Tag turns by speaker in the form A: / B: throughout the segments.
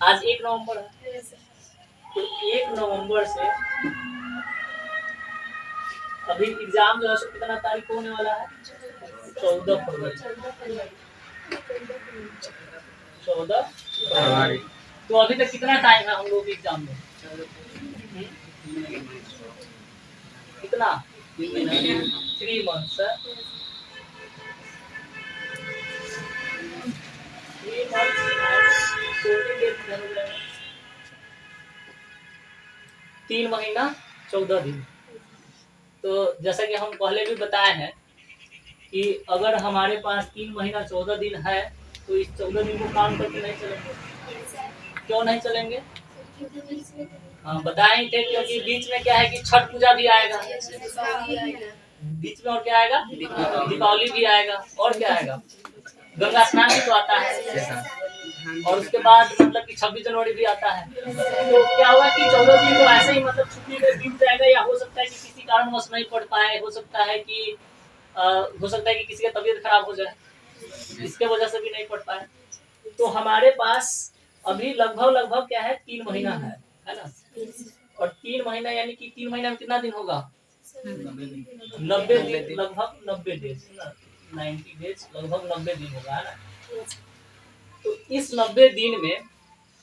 A: आज 1 नवंबर है, तो 1 नवंबर से अभी एग्जाम जो है सो कितना तारीख को होने वाला है? 14 फरवरी। 14 फरवरी। तो अभी तक कितना टाइम है हम लोग एग्जाम में? कितना? 3 मंथ्स है। 3 मंथ्स एंड 14 डेज, 3 महीना 14 दिन। तो जैसा कि हम पहले भी बताए हैं कि अगर हमारे पास 3 महीना 14 दिन है तो इस 14 दिन को काम करके नहीं चलेंगे। क्यों नहीं चलेंगे? हाँ, बताए ही थे, क्योंकि बीच में क्या है कि छठ पूजा भी आएगा, बीच में और क्या आएगा? दीपावली भी आएगा, और क्या आएगा? गंगा स्नान भी तो आता है, और उसके बाद मतलब कि 26 जनवरी भी आता है। तो क्या हुआ कि 14 दिन तो ऐसे ही मतलब छुट्टी में बीत जाएगा, या हो सकता है कि किसी कारणवश नहीं पढ़ पाए, हो सकता है कि किसी का तबीयत खराब हो जाए, इसके वजह से भी नहीं पढ़ पाए। तो हमारे पास अभी लगभग क्या है, 3 महीना है ना? और 3 महीना यानी कि 3 महीना में कितना दिन होगा? 90 दिन, लगभग 90 डेज, 90 डेज, लगभग 90 दिन होगा, है ना? तो इस 90 दिन में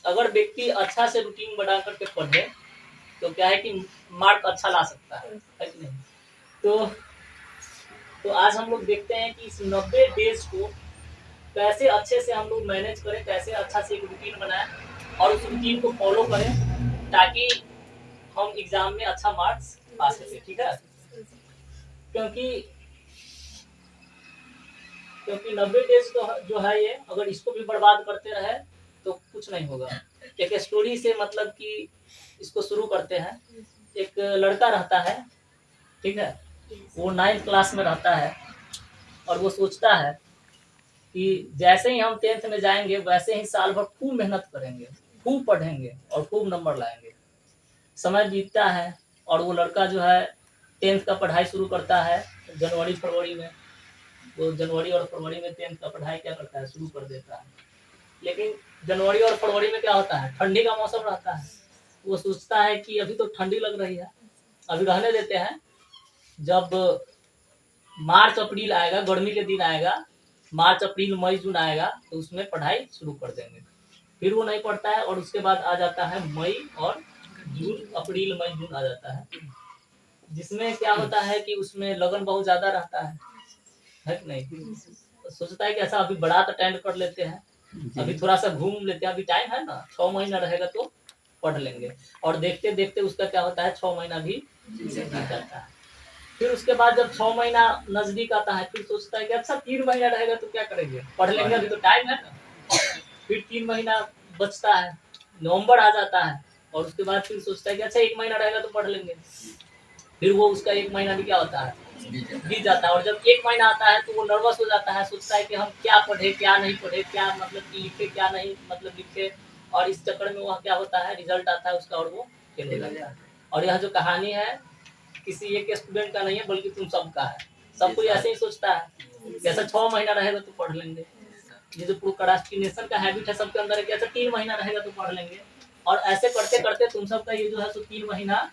A: अगर व्यक्ति अच्छा से रूटीन बना करके पढ़े तो क्या है कि मार्क अच्छा ला सकता है कि नहीं? तो आज हम लोग देखते हैं कि इस 90 डेज को कैसे अच्छे से हम लोग मैनेज करें, कैसे अच्छा से एक रूटीन बनाएं और उस रूटीन को फॉलो करें ताकि हम एग्जाम में अच्छा मार्क्स पा सके। ठीक है? क्योंकि 90 डेज तो जो है ये, अगर इसको भी बर्बाद करते रहे तो कुछ नहीं होगा। एक स्टोरी से मतलब कि इसको शुरू करते हैं। एक लड़का रहता है, ठीक है, वो 9th क्लास में रहता है और वो सोचता है कि जैसे ही हम 10th में जाएंगे वैसे ही साल भर खूब मेहनत करेंगे, खूब पढ़ेंगे और खूब नंबर लाएंगे। समय बीतता है और वो लड़का जो है 10th का पढ़ाई शुरू करता है जनवरी फरवरी में। वो जनवरी और फरवरी में 10th का पढ़ाई क्या करता है, शुरू कर देता है। लेकिन जनवरी और फरवरी में क्या होता है, ठंडी का मौसम रहता है। वो सोचता है कि अभी तो ठंडी लग रही है, अभी रहने देते हैं, जब मार्च अप्रैल आएगा, गर्मी के दिन आएगा, मार्च अप्रैल मई जून आएगा तो उसमें पढ़ाई शुरू कर देंगे। फिर वो नहीं पढ़ता है और उसके बाद आ जाता है मई और जून, अप्रैल मई जून आ जाता है, जिसमें क्या होता है कि उसमें लगन बहुत ज्यादा रहता है कि नहीं? तो सोचता है कि ऐसा अभी बारात अटेंड कर लेते हैं, अभी थोड़ा सा घूम लेते हैं, अभी टाइम है ना, 6 महीना रहेगा तो पढ़ लेंगे। और देखते देखते उसका क्या होता है, 6 महीना भी बीत जाता है। फिर उसके बाद जब 6 महीना नजदीक आता है फिर सोचता है कि अच्छा 3 महीना रहेगा तो क्या करेंगे, पढ़ लेंगे, अभी तो टाइम है ना। फिर 3 महीना बचता है, नवंबर आ जाता है और उसके बाद फिर सोचता है कि अच्छा 1 महीना रहेगा तो पढ़ लेंगे। फिर वो उसका 1 महीना भी क्या होता है, बीत जाता है। और जब 1 महीना आता है तो वो नर्वस हो जाता है, सोचता है कि हम क्या पढ़े क्या नहीं पढ़े, क्या मतलब कि लिखे क्या नहीं मतलब लिखे, और इस चक्कर में वह क्या होता है, रिजल्ट आता है उसका और वो फेल हो जाता है। और यह जो कहानी है किसी एक स्टूडेंट का नहीं है बल्कि तुम सबका है। सब कोई ऐसे ही सोचता है कि ऐसा 6 महीना रहेगा तो पढ़ लेंगे। ये जो प्रोक्रास्टिनेशन का हैबिट है सबके अंदर है कि ऐसा 3 महीना रहेगा तो पढ़ लेंगे, और ऐसे करते करते तुम सबका ये जो है सो 3 महीना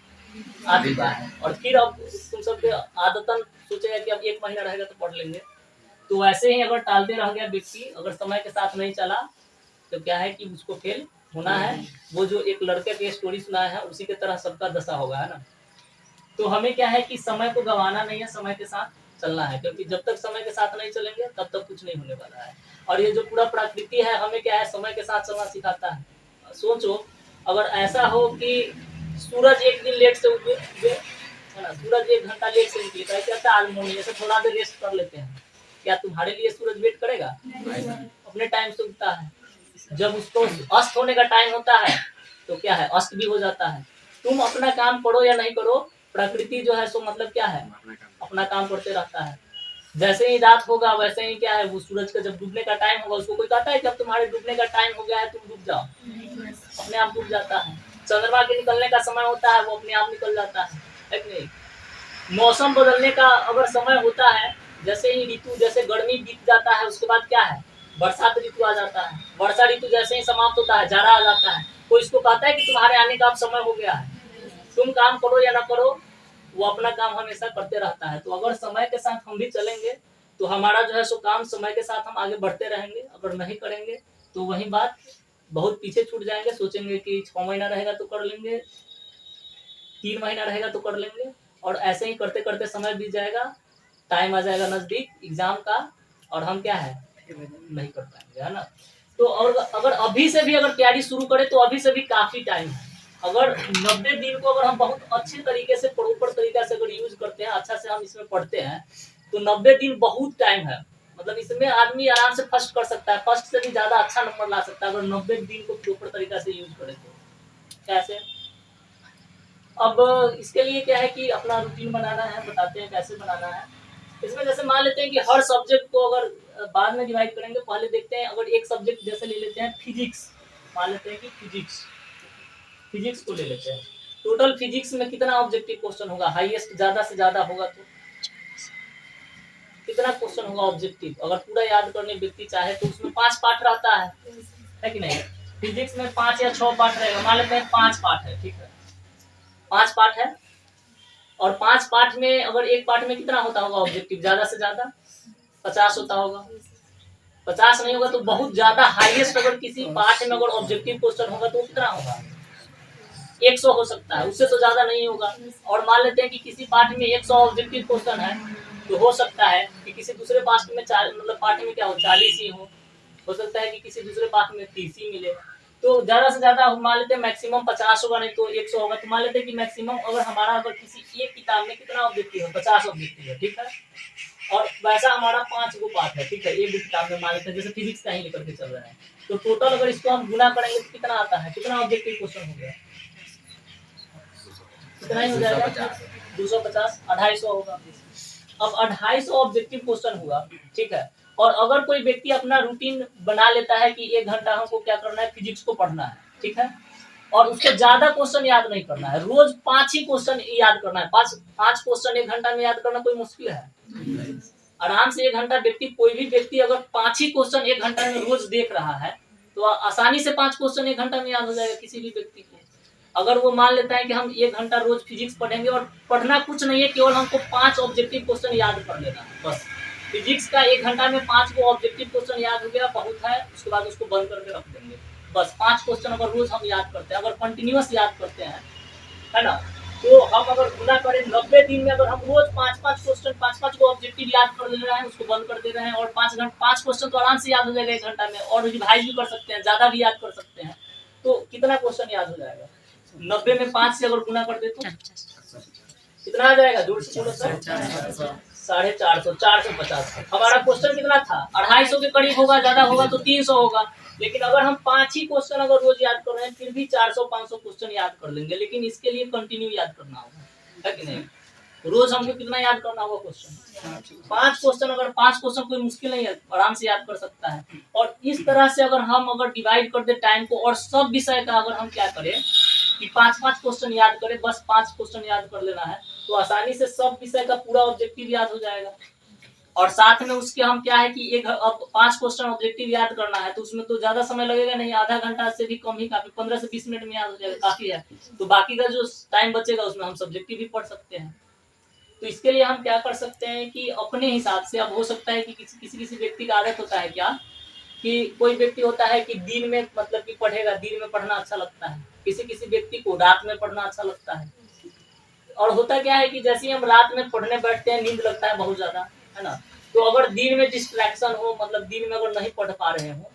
A: आ चुका है, और फिर अब तुम सब आदतन सोचेगा कि अब 1 महीना रहेगा तो पढ़ लेंगे। तो वैसे ही अगर टालते रह गया व्यक्ति, अगर समय के साथ नहीं चला तो क्या है कि उसको फेल होना है। वो जो एक लड़के की स्टोरी सुनाया है उसी की तरह सबका दशा होगा, है ना? तो हमें क्या है कि समय को गंवाना नहीं है, समय के साथ चलना है, क्योंकि जब तक समय के साथ नहीं चलेंगे तब तक कुछ नहीं होने वाला है। और ये जो पूरा प्रकृति है हमें क्या है, समय के साथ चलना सिखाता है। सोचो अगर ऐसा हो कि सूरज एक दिन लेट से उगे, है ना, सूरज 1 घंटा लेट से निकले तो ऐसे आज मॉर्निंग ऐसे थोड़ा देर रेस्ट कर लेते हैं, क्या तुम्हारे लिए सूरज वेट करेगा? अपने टाइम से उगता है। जब उसको अस्त होने का टाइम होता है तो क्या है, अस्त भी हो जाता है। तुम अपना काम करो या नहीं करो, प्रकृति जो है सो मतलब क्या है, अपना काम करते रहता है। जैसे ही रात होगा वैसे ही क्या है, वो सूरज का जब डूबने का टाइम होगा उसको कोई कहता है कि अब तुम्हारे डूबने का टाइम हो गया है तुम डूब जाओ, अपने आप डूब जाता है। चंद्रमा के निकलने का समय होता है वो अपने आप निकल जाता है कि नहीं? मौसम बदलने का अगर समय होता है, जैसे ही ऋतु, जैसे गर्मी बीत जाता है उसके बाद क्या है, बरसात ऋतु आ जाता है, वर्षा ऋतु जैसे ही समाप्त होता है जाड़ा आ जाता है। कोई इसको कहता है कि तुम्हारे आने का अब समय हो गया है, तुम काम करो या ना करो, वो अपना काम हमेशा करते रहता है। तो अगर समय के साथ हम भी चलेंगे तो हमारा जो है सो काम समय के साथ हम आगे बढ़ते रहेंगे। अगर नहीं करेंगे तो वही बात, बहुत पीछे छूट जाएंगे, सोचेंगे कि 6 महीना रहेगा तो कर लेंगे, 3 महीना रहेगा तो कर लेंगे, और ऐसे ही करते करते समय बीत जाएगा, टाइम आ जाएगा नजदीक एग्जाम का, और हम क्या है नहीं कर पाएंगे, है ना। तो और अगर अभी से भी अगर तैयारी शुरू करें तो अभी से भी काफी टाइम है। अगर 90 दिन को अगर हम बहुत अच्छे तरीके से प्रॉपर तरीका से अगर यूज करते हैं, अच्छा से हम इसमें पढ़ते हैं, तो 90 दिन बहुत टाइम है। मतलब इसमें आदमी आराम से फर्स्ट कर सकता है, फर्स्ट से भी ज्यादा अच्छा नंबर ला सकता है अगर 90 दिन को प्रॉपर तरीका से यूज करे तो। कैसे? अब इसके लिए क्या है कि अपना रूटीन बनाना है, बताते हैं कैसे बनाना है। इसमें जैसे मान लेते हैं कि हर सब्जेक्ट को अगर बाद में डिवाइड करेंगे, पहले देखते हैं अगर एक सब्जेक्ट जैसे ले लेते हैं फिजिक्स, मान लेते हैं कि फिजिक्स को ले लेते हैं। टोटल फिजिक्स में कितना ऑब्जेक्टिव क्वेश्चन होगा, हाईएस्ट ज्यादा से ज्यादा होगा तो कितना क्वेश्चन होगा ऑब्जेक्टिव? अगर पूरा याद करने व्यक्ति चाहे तो उसमें 5 पार्ट रहता है कि नहीं? फिजिक्स में 5 या 6 पार्ट रहेगा, मान लेते हैं 5 पार्ट है, ठीक है, 5 पार्ट है। और 5 पार्ट में अगर एक पार्ट में कितना होता होगा ऑब्जेक्टिव? ज्यादा से ज्यादा 50 होता होगा। 50 नहीं होगा तो बहुत ज्यादा हाईएस्ट अगर किसी पार्ट में अगर ऑब्जेक्टिव क्वेश्चन होगा तो कितना होगा? 100 हो सकता है, उससे तो ज्यादा नहीं होगा। और मान लेते हैं कि किसी पार्ट में 100 ऑब्जेक्टिव क्वेश्चन है, तो हो सकता है कि किसी दूसरे पार्ट में मतलब पार्ट में क्या हो 40 ही हो सकता है कि किसी दूसरे पार्ट में 30 ही मिले। तो ज्यादा से ज्यादा मान लेते हैं मैक्सिमम 50 होगा, नहीं तो 100 होगा। तो मान लेते हैं कि मैक्सिमम अगर हमारा अगर किसी एक किताब में कितना ऑब्जेक्टिव है, 50 ऑब्जेक्टिव है, ठीक है। और वैसा हमारा 5 गो पार्ट है, ठीक है, एक किताब में मान लेते हैं, जैसे फिजिक्स का ही लेकर के चल रहे हैं। तो टोटल अगर इसको हम गुना करेंगे तो कितना आता है, कितना ऑब्जेक्टिव क्वेश्चन हो गया? कितना ही हो जाएगा? 250, 250 होगा। अब 250 ऑब्जेक्टिव क्वेश्चन हुआ, ठीक है। और अगर कोई व्यक्ति अपना रूटीन बना लेता है कि 1 घंटा हमको क्या करना है, फिजिक्स को पढ़ना है, ठीक है, और उसको ज्यादा क्वेश्चन याद नहीं करना है, रोज 5 ही क्वेश्चन याद करना है, 5 क्वेश्चन 1 घंटा में याद करना कोई मुश्किल है? आराम से 1 घंटा व्यक्ति, कोई भी व्यक्ति अगर 5 ही क्वेश्चन 1 घंटा में रोज देख रहा है तो आसानी से 5 क्वेश्चन 1 घंटा में याद हो जाएगा किसी भी व्यक्ति को। अगर वो मान लेता है कि हम 1 घंटा रोज फिजिक्स पढ़ेंगे, और पढ़ना कुछ नहीं है, केवल हमको 5 ऑब्जेक्टिव क्वेश्चन याद कर लेना है बस। फिजिक्स का 1 घंटा में 5 को ऑब्जेक्टिव क्वेश्चन याद हो गया, बहुत है, उसके बाद उसको बंद करके रख देंगे। बस 5 क्वेश्चन अगर रोज हम याद करते हैं, अगर कंटिन्यूअस याद करते हैं, है ना, तो हम अगर गुना करें 90 दिन में, अगर हम रोज 5-5 क्वेश्चन 5-5 को ऑब्जेक्टिव याद कर ले रहे हैं, उसको बंद कर दे रहे हैं, और 5 क्वेश्चन तो आराम से याद हो जाएगा 1 घंटा में, और रिवाइज भी कर सकते हैं, ज्यादा भी याद कर सकते हैं। तो कितना क्वेश्चन याद हो जाएगा? 90 में 5 से अगर गुना कर दे तो कितना आ जाएगा? जोड़ से बोलो सर, 450, 450। हमारा क्वेश्चन कितना था? 250 के करीब होगा, ज्यादा होगा तो 300 होगा। लेकिन अगर हम 5 ही क्वेश्चन अगर रोज याद कर रहे हैं, फिर भी 400-500 क्वेश्चन याद कर लेंगे। लेकिन इसके लिए कंटिन्यू याद करना होगा, है कि नहीं? रोज हमको कितना याद करना होगा क्वेश्चन? 5 क्वेश्चन। अगर 5 क्वेश्चन कोई मुश्किल नहीं है, आराम से याद कर सकता है। और इस तरह से अगर हम अगर डिवाइड कर दे टाइम को, और सब विषय का अगर हम क्या करें कि 5-5 क्वेश्चन याद करें, बस 5 क्वेश्चन याद कर लेना है, तो आसानी से सब विषय का पूरा ऑब्जेक्टिव याद हो जाएगा। और साथ में उसके हम क्या है कि एक अब 5 क्वेश्चन ऑब्जेक्टिव याद करना है, तो उसमें तो ज्यादा समय लगेगा नहीं, आधा घंटा से भी कम ही काफी, 15 से 20 मिनट में याद हो जाएगा, काफी है। तो बाकी का जो टाइम बचेगा उसमें हम सब्जेक्टिव भी पढ़ सकते हैं। तो इसके लिए हम क्या कर सकते हैं कि अपने हिसाब से, अब हो सकता है कि किसी व्यक्ति का आदत होता है क्या कि कोई व्यक्ति होता है कि दिन में मतलब कि पढ़ेगा, दिन में पढ़ना अच्छा लगता है, किसी व्यक्ति को रात में पढ़ना अच्छा लगता है। और होता क्या है कि जैसे ही हम रात में पढ़ने बैठते हैं, नींद लगता है बहुत ज्यादा, है ना। तो अगर दिन में डिस्ट्रैक्शन हो, मतलब दिन में अगर नहीं पढ़ पा रहे हो,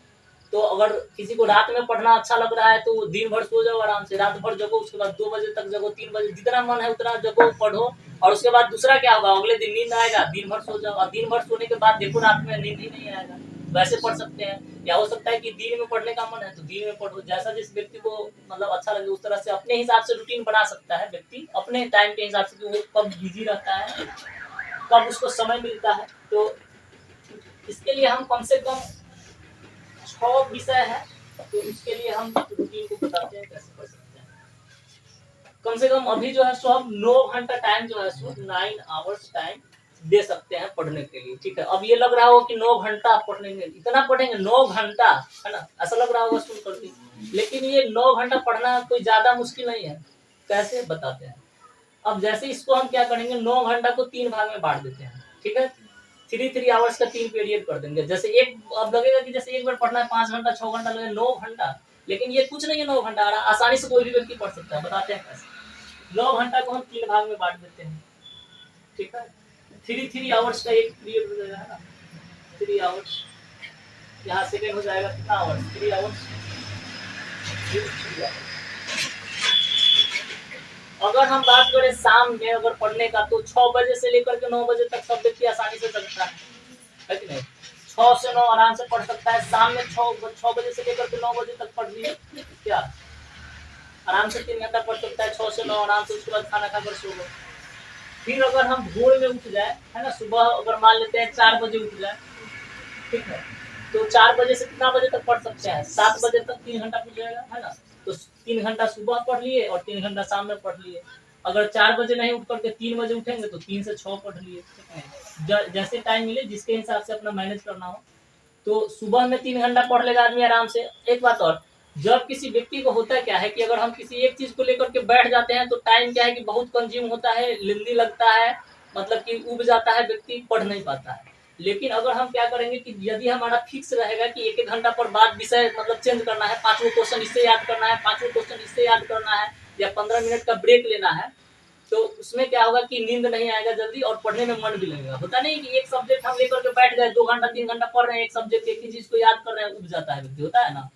A: तो अगर किसी को रात में पढ़ना अच्छा लग रहा है तो दिन भर सो जाओ, आराम से रात भर जगो, उसके बाद 2 बजे तक जगो, 3 बजे, जितना मन है उतना जगो, पढ़ो। और उसके बाद दूसरा क्या होगा, अगले दिन नींद आएगा, दिन भर सो जाओ, और दिन भर सोने के बाद देखो रात में नींद ही नहीं आएगा। वैसे पढ़ सकते हैं। या हो सकता है कि दिन में पढ़ने का मन है तो दिन में पढ़ो, जैसा जिस व्यक्ति को मतलब अच्छा लगे उस तरह से अपने हिसाब से रूटीन बना सकता है व्यक्ति, अपने टाइम के हिसाब से कि वो कब बिजी रहता है, कब उसको समय मिलता है। तो इसके लिए हम कम से कम 6 विषय है, तो उसके लिए हम रूटीन को बताते हैं कैसे कर सकते हैं। कम से कम अभी जो है सो हम 9 घंटा टाइम जो है सो 9 आवर्स टाइम दे सकते हैं पढ़ने के लिए। ठीक है, अब ये लग रहा हो कि 9 घंटा पढ़ेंगे, इतना पढ़ेंगे 9 घंटा, है ना, ऐसा लग रहा होगा सुन करके, लेकिन ये 9 घंटा पढ़ना कोई ज्यादा मुश्किल नहीं है। कैसे बताते हैं। अब जैसे इसको हम क्या करेंगे, 9 घंटा को 3 भाग में बांट देते हैं। ठीक है, 3 आवर्स का 3 पीरियड कर देंगे। जैसे एक, अब लगेगा कि जैसे एक बार पढ़ना है 5 घंटा 6 घंटा लगेगा, 9 घंटा, लेकिन ये कुछ नहीं है 9 घंटा, आसानी से कोई भी व्यक्ति पढ़ सकता है। बताते हैं कैसे। 9 घंटा को हम 3 भाग में बांट देते हैं। ठीक है, 3 आवर्स का एक पीरियड हो जाएगा, है ना, 3 आवर्स, यहाँ सेकेंड हो जाएगा कितना आवर्स, 3 आवर्स। अगर हम बात करें शाम में अगर पढ़ने का, तो 6 बजे से लेकर के 9 बजे तक सब व्यक्ति आसानी से सकता है कि नहीं, 6 से 9 आराम से पढ़ सकता है। शाम में 6 बजे से लेकर के 9 बजे तक पढ़ लिए क्या, आराम से 3 घंटा पढ़ सकता है, 6 से 9 आराम से। उसके बाद खाना खाकर सो गए। फिर अगर हम भोर में उठ जाए, है ना, सुबह अगर मान लेते हैं 4 बजे उठ जाए, ठीक है, तो 4 बजे से कितना बजे तक पढ़ सकते हैं, 7 बजे तक 3 घंटा पढ़ जाएगा, है ना। तो 3 घंटा सुबह पढ़ लिए और 3 घंटा शाम में पढ़ लिए। अगर 4 बजे नहीं उठ करके 3 बजे उठेंगे तो 3 से 6 पढ़ लिए। ठीक है, जैसे टाइम मिले जिसके हिसाब से अपना मैनेज करना हो। तो सुबह में 3 घंटा पढ़ लेगा आदमी आराम से। एक बात और, जब किसी व्यक्ति को होता क्या है कि अगर हम किसी एक चीज को लेकर के बैठ जाते हैं तो टाइम क्या है कि बहुत कंज्यूम होता है, लेंदी लगता है, मतलब कि उब जाता है, व्यक्ति पढ़ नहीं पाता है। लेकिन अगर हम क्या करेंगे कि यदि हमारा फिक्स रहेगा कि 1-1 घंटा पर बाद विषय मतलब चेंज करना है, 5वां क्वेश्चन इससे याद करना है, 5वां क्वेश्चन इससे याद करना है, या 15 मिनट का ब्रेक लेना है, तो उसमें क्या होगा कि नींद नहीं आएगा जल्दी और पढ़ने में मन भी लगेगा। होता नहीं कि एक सब्जेक्ट हम लेकर के बैठ गए 2 घंटा 3 घंटा पढ़ रहे हैं, एक सब्जेक्ट एक ही चीज को याद कर रहे हैं, उब जाता है व्यक्ति, होता है ना।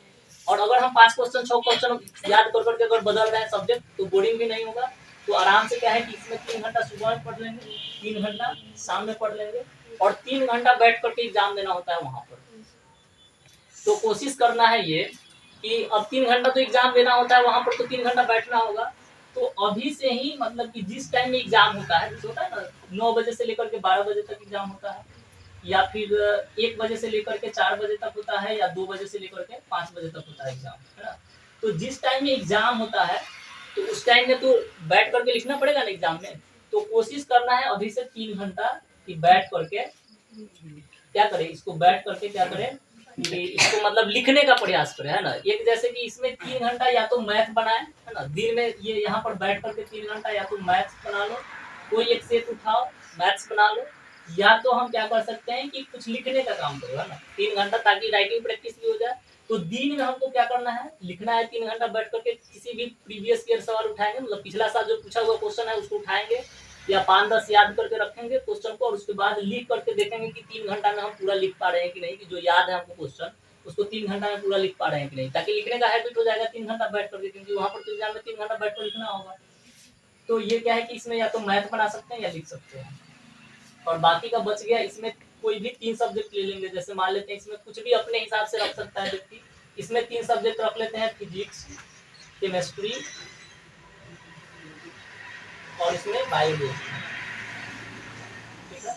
A: और अगर हम 5 क्वेश्चन 6 क्वेश्चन याद कर करके अगर बदल रहे हैं सब्जेक्ट, तो बोरिंग भी नहीं होगा। तो आराम से क्या है कि इसमें 3 घंटा सुबह में पढ़ लेंगे, 3 घंटा शाम में पढ़ लेंगे, और 3 घंटा बैठ करके एग्जाम देना होता है वहां पर। तो कोशिश करना है ये कि अब 3 घंटा तो एग्जाम देना होता है वहां पर, तो 3 घंटा बैठना होगा। तो अभी से ही मतलब कि जिस टाइम में एग्जाम होता है, जैसे होता है ना 9 बजे से लेकर के 12 बजे तक एग्जाम होता है, या फिर 1 बजे से लेकर के 4 बजे तक होता है, या 2 बजे से लेकर के 5 बजे तक होता है एग्जाम, है ना। तो जिस टाइम में एग्जाम होता है तो उस टाइम में तो बैठ करके लिखना पड़ेगा ना एग्जाम में। तो कोशिश करना है अभी से 3 घंटा कि बैठ करके क्या करें, इसको बैठ करके क्या करें कि इसको मतलब लिखने का प्रयास करें, है ना। एक जैसे कि इसमें 3 घंटा या तो मैथ बनाए, है ना, दिन में ये यहाँ पर बैठ करके 3 घंटा या तो मैथ्स बना लो, कोई एक सेट उठाओ मैथ्स बना लो, या तो हम क्या कर सकते हैं कि कुछ लिखने का काम करो, है ना, 3 घंटा, ताकि राइटिंग प्रैक्टिस भी हो जाए। तो दिन में हमको क्या करना है, लिखना है 3 घंटा बैठ करके, किसी भी प्रीवियस ईयर सवाल उठाएंगे, मतलब पिछला साल जो पूछा हुआ क्वेश्चन है उसको उठाएंगे, या 5-10 याद करके रखेंगे क्वेश्चन को, और उसके बाद लिख करके देखेंगे कि 3 घंटा में हम पूरा लिख पा रहे हैं कि नहीं, कि जो याद है हमको क्वेश्चन उसको 3 घंटा में पूरा लिख पा रहे हैं कि नहीं, ताकि लिखने का हैबिट हो जाएगा 3 घंटा बैठ करके, क्योंकि वहां पर तो एग्जाम में 3 घंटा बैठ कर लिखना होगा। तो ये क्या है कि इसमें या तो मैथ बना सकते हैं या लिख सकते हैं। और बाकी का बच गया, इसमें कोई भी 3 सब्जेक्ट ले लेंगे, जैसे मान लेते हैं इसमें कुछ भी अपने हिसाब से रख सकता है व्यक्ति। इसमें 3 सब्जेक्ट रख लेते हैं, फिजिक्स, केमिस्ट्री और इसमें बायोलॉजी, ठीक है।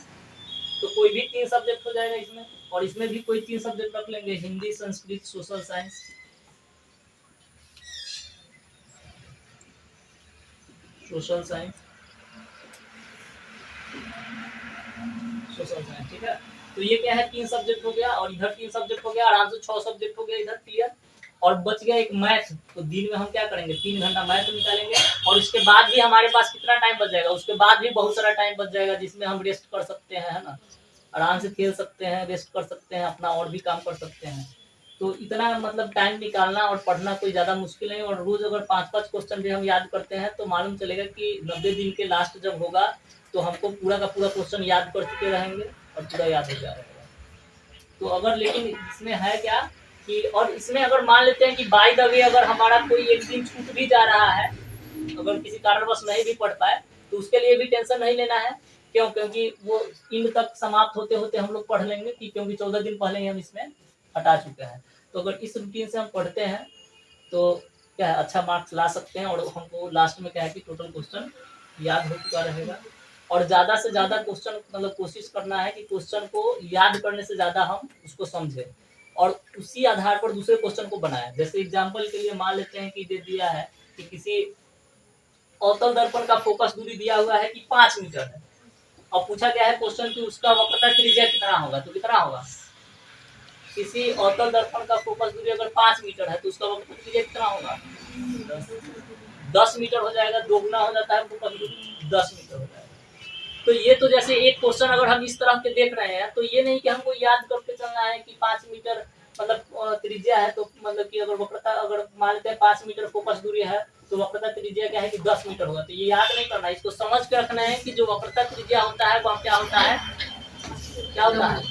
A: तो कोई भी 3 सब्जेक्ट हो जाएगा इसमें, और इसमें भी कोई 3 सब्जेक्ट रख लेंगे, Hindi, Sanskrit, social science, social science, social science, ठीक है। तो ये क्या है 3 सब्जेक्ट हो गया, और इधर 3 सब्जेक्ट हो गया, आराम से 6 सब्जेक्ट हो गया इधर क्लियर। और बच गया एक मैथ, तो दिन में हम क्या करेंगे 3 घंटा मैथ निकालेंगे, और उसके बाद भी हमारे पास कितना टाइम बच जाएगा, उसके बाद भी बहुत सारा टाइम बच जाएगा, जिसमें हम रेस्ट कर सकते हैं, है ना, आराम से खेल सकते हैं, रेस्ट कर सकते हैं, अपना और भी काम कर सकते हैं। तो इतना मतलब टाइम निकालना और पढ़ना कोई ज़्यादा मुश्किल नहीं। और रोज अगर 5-5 क्वेश्चन भी हम याद करते हैं तो मालूम चलेगा कि 90 दिन के लास्ट जब होगा तो हमको पूरा का पूरा क्वेश्चन याद कर चुके रहेंगे और पूरा याद हो जाएगा। तो अगर लेकिन इसमें है क्या कि, और इसमें अगर मान लेते हैं कि बाय द वे अगर हमारा कोई एक दिन छूट भी जा रहा है, अगर किसी कारणवश नहीं भी पढ़ पाए, तो उसके लिए भी टेंशन नहीं लेना है। क्यों? क्योंकि वो इन तक समाप्त होते होते हम लोग पढ़ लेंगे, कि क्योंकि 14 दिन पहले ही हम इसमें हटा चुके हैं। तो अगर इस रूटीन से हम पढ़ते हैं तो क्या है, अच्छा मार्क्स ला सकते हैं, और हमको लास्ट में क्या है कि टोटल क्वेश्चन याद हो चुका रहेगा। और ज़्यादा से ज़्यादा क्वेश्चन मतलब कोशिश करना है कि क्वेश्चन को याद करने से ज़्यादा हम उसको समझें, और उसी आधार पर दूसरे क्वेश्चन को बनाएं। जैसे एग्जाम्पल के लिए मान लेते हैं कि दे दिया है कि किसी अवतल दर्पण का फोकस दूरी दिया हुआ है कि 5 मीटर है, और पूछा गया है क्वेश्चन कि उसका वक्रता त्रिज्या कितना होगा, तो कितना होगा? किसी अवतल दर्पण का फोकस दूरी अगर 5 मीटर है तो उसका वक्रता त्रिज्या कितना होगा? 10 मीटर हो जाएगा। दोगुना हो जाता है फोकस दूरी, 10 मीटर हो जाएगा। तो ये तो जैसे एक क्वेश्चन अगर हम इस तरह के देख रहे हैं तो ये नहीं कि हमको याद करके चलना है कि 5 मीटर मतलब त्रिज्या है, तो मतलब कि अगर वक्रता अगर मान लेते हैं 5 मीटर फोकस दूरी है तो वक्रता त्रिज्या क्या है कि 10 मीटर होगा। तो ये याद नहीं करना है, इसको समझ के रखना है कि जो वक्रता त्रिज्या होता है वह क्या होता है, क्या होता है,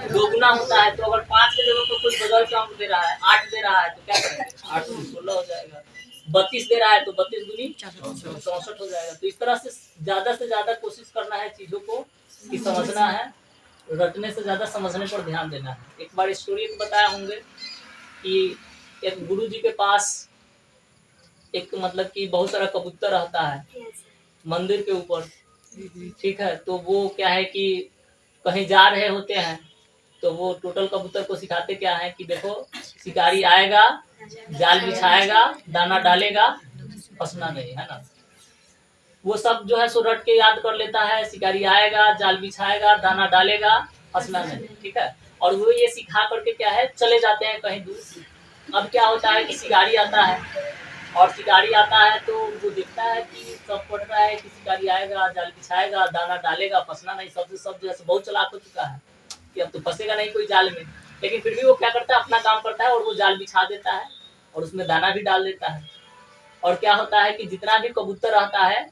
A: दोगुना होता है। तो अगर 5 के जगह पर कोई बदल के अंक दे रहा है, 8 दे रहा है तो क्या करेंगे, 8 से 16 हो जाएगा। 32 दे रहा है तो 32 दूनी 64 हो जाएगा। तो इस तरह से ज्यादा कोशिश करना है चीजों को कि समझना है, रटने से ज्यादा समझने पर ध्यान देना है। एक बार स्टोरी बताया होंगे कि एक गुरुजी के पास एक मतलब कि बहुत सारा कबूतर रहता है मंदिर के ऊपर, ठीक है। तो वो क्या है कि कहीं जा रहे होते हैं तो वो टोटल कबूतर को सिखाते क्या है कि देखो शिकारी आएगा, जाल बिछाएगा, दाना डालेगा, फंसना नहीं, है ना। वो सब जो है सो रट के याद कर लेता है, शिकारी आएगा, जाल बिछाएगा, दाना डालेगा, फंसना नहीं, ठीक है। और वो ये सिखा करके क्या है चले जाते हैं कहीं दूर। अब क्या होता है कि शिकारी आता है, और शिकारी आता है तो वो देखता है कि सब पढ़ रहा है कि शिकारी आएगा, जाल बिछाएगा, दाना डालेगा, फंसना नहीं। सब जो है बहुत चालाक हो चुका है कि अब तो फंसेगा नहीं कोई जाल में, लेकिन फिर भी वो क्या करता है, अपना काम करता है और वो जाल बिछा देता है और उसमें दाना भी डाल देता है। और क्या होता है कि जितना भी कबूतर रहता है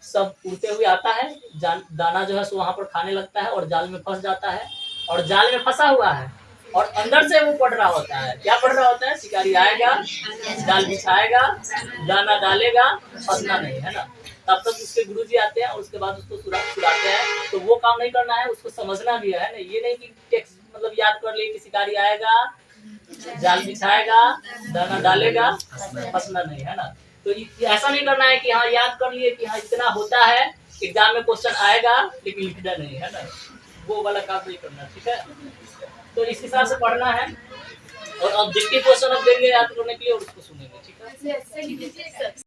A: सब उड़ते हुए आता है, दाना जो है सो वहां पर खाने लगता है और जाल में फंस जाता है। और जाल में फंसा हुआ है और अंदर से वो पढ़ रहा होता है, क्या पढ़ रहा होता है, शिकारी आएगा, जाल बिछाएगा, दाना डालेगा, फंसना नहीं, है ना। तब तक उसके गुरुजी आते हैं और उसके बाद उसको छुड़ाते हैं। तो वो काम नहीं करना है, उसको समझना भी है ना। ये नहीं कि टेक्स्ट मतलब याद कर ले कि शिकारी आएगा, जाल बिछाएगा, दाना डालेगा, फंसना नहीं, है ना। तो ऐसा नहीं करना है कि हाँ याद कर लिए कि हाँ इतना होता है, एग्जाम में क्वेश्चन आएगा लेकिन लिखना नहीं, है ना। वो वाला काम नहीं करना, ठीक है। तो इस हिसाब से पढ़ना है और ऑब्जेक्टिव क्वेश्चन अब देंगे याद करने के लिए और उसको सुनेंगे, ठीक है।